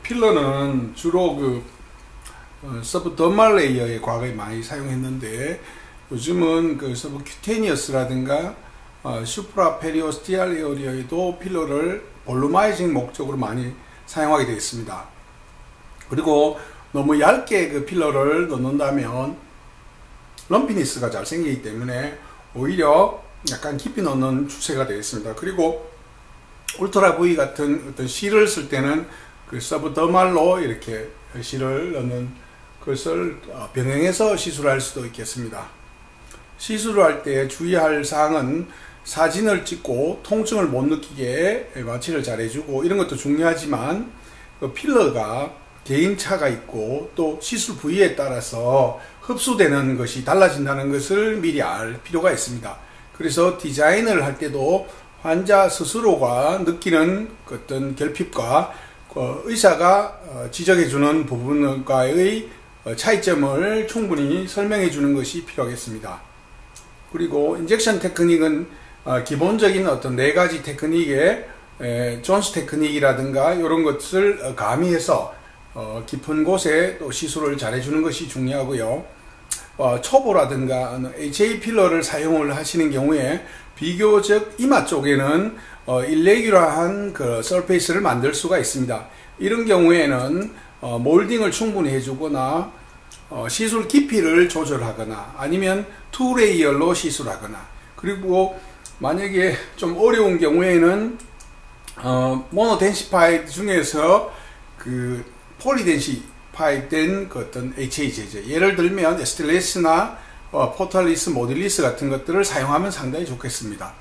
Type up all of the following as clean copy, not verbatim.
필러는 주로 서브더말 레이어에 과거에 많이 사용했는데, 요즘은 서브큐테니어스라든가 슈프라 페리오스티알 에어리어에도 필러를 볼루마이징 목적으로 많이 사용하게 되어 있습니다. 그리고 너무 얇게 필러를 넣는다면 럼피니스가 잘 생기기 때문에 오히려 약간 깊이 넣는 추세가 되어 있습니다. 그리고 울트라 V 같은 어떤 실을 쓸 때는 서브더말로 이렇게 실을 넣는 것을 병행해서 시술할 수도 있겠습니다. 시술을 할 때 주의할 사항은 사진을 찍고 통증을 못 느끼게 마취를 잘 해주고 이런 것도 중요하지만, 필러가 개인차가 있고 또 시술 부위에 따라서 흡수되는 것이 달라진다는 것을 미리 알 필요가 있습니다. 그래서 디자인을 할 때도 환자 스스로가 느끼는 어떤 결핍과 의사가 지적해주는 부분과의 차이점을 충분히 설명해 주는 것이 필요하겠습니다. 그리고 인젝션 테크닉은 기본적인 어떤 4가지 테크닉에 존스 테크닉이라든가 이런 것을 가미해서 깊은 곳에 또 시술을 잘 해주는 것이 중요하고요. 초보라든가 HA 필러를 사용을 하시는 경우에 비교적 이마 쪽에는 일레귤러한 서페이스를 만들 수가 있습니다. 이런 경우에는 몰딩을 충분히 해주거나 시술 깊이를 조절하거나 아니면 2레이어로 시술하거나, 그리고 만약에 좀 어려운 경우에는 모노덴시파이드 중에서 폴리덴시파이드 된 어떤 HA 제제, 예를 들면 에스텔레스나 포탈리스, 모딜리스 같은 것들을 사용하면 상당히 좋겠습니다.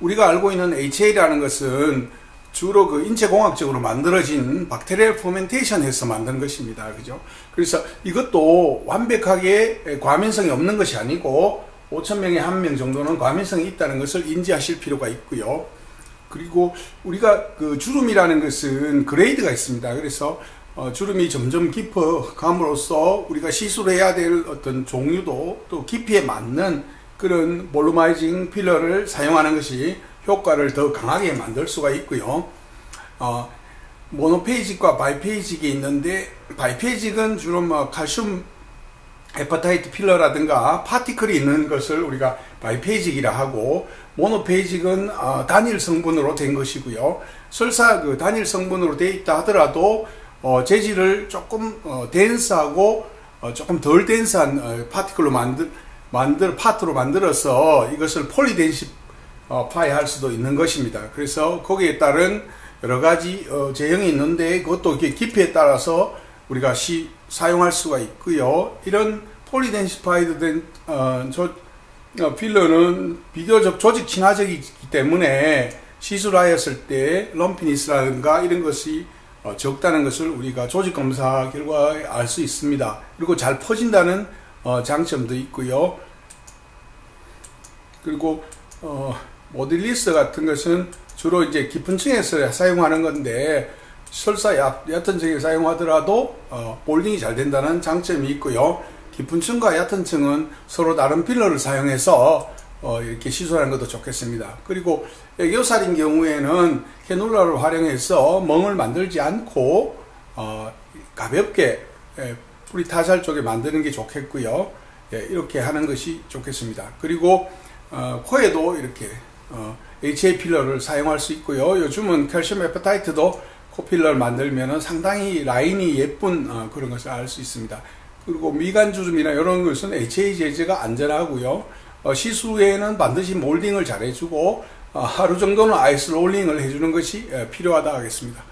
우리가 알고 있는 HA라는 것은 주로 인체공학적으로 만들어진 박테리얼 포멘테이션에서 만든 것입니다. 그죠? 그래서 이것도 완벽하게 과민성이 없는 것이 아니고 5,000명에 1명 정도는 과민성이 있다는 것을 인지하실 필요가 있고요. 그리고 우리가 주름이라는 것은 그레이드가 있습니다. 그래서 주름이 점점 깊어감으로써 우리가 시술해야 될 어떤 종류도 또 깊이에 맞는 그런 볼루마이징 필러를 사용하는 것이 효과를 더 강하게 만들 수가 있고요. 모노페이직과 바이페이직이 있는데, 바이페이직은 주로 칼슘 헤파타이트 필러라든가 파티클이 있는 것을 우리가 바이페이직이라 하고, 모노페이직은 단일 성분으로 된 것이고요. 설사 단일 성분으로 되어 있다 하더라도 재질을 조금 덴스하고 조금 덜 덴스한 파티클로 파트로 만들어서 이것을 폴리덴시 파이 할 수도 있는 것입니다. 그래서 거기에 따른 여러 가지 제형이 있는데 그것도 깊이에 따라서 우리가 사용할 수가 있고요. 이런 폴리덴시파이드 된 필러는 비교적 조직 친화적이기 때문에 시술하였을 때 럼피니스라든가 이런 것이 적다는 것을 우리가 조직 검사 결과에 알 수 있습니다. 그리고 잘 퍼진다는 장점도 있고요. 그리고 모딜리스 같은 것은 주로 이제 깊은 층에서 사용하는 건데, 설사 얕은 층에 사용하더라도 몰딩이 잘 된다는 장점이 있고요. 깊은 층과 얕은 층은 서로 다른 필러를 사용해서 이렇게 시술하는 것도 좋겠습니다. 그리고 애교살인 경우에는 캐놀라를 활용해서 멍을 만들지 않고 가볍게 프리타살 쪽에 만드는 게 좋겠고요. 이렇게 하는 것이 좋겠습니다. 그리고 코에도 이렇게 HA 필러를 사용할 수 있고요. 요즘은 칼슘 헤파타이트도 코 필러를 만들면 상당히 라인이 예쁜 그런 것을 알 수 있습니다. 그리고 미간주름이나 이런 것은 HA 제제가 안전하고요. 시술 후에는 반드시 몰딩을 잘 해주고 하루 정도는 아이스 롤링을 해주는 것이 필요하다 하겠습니다.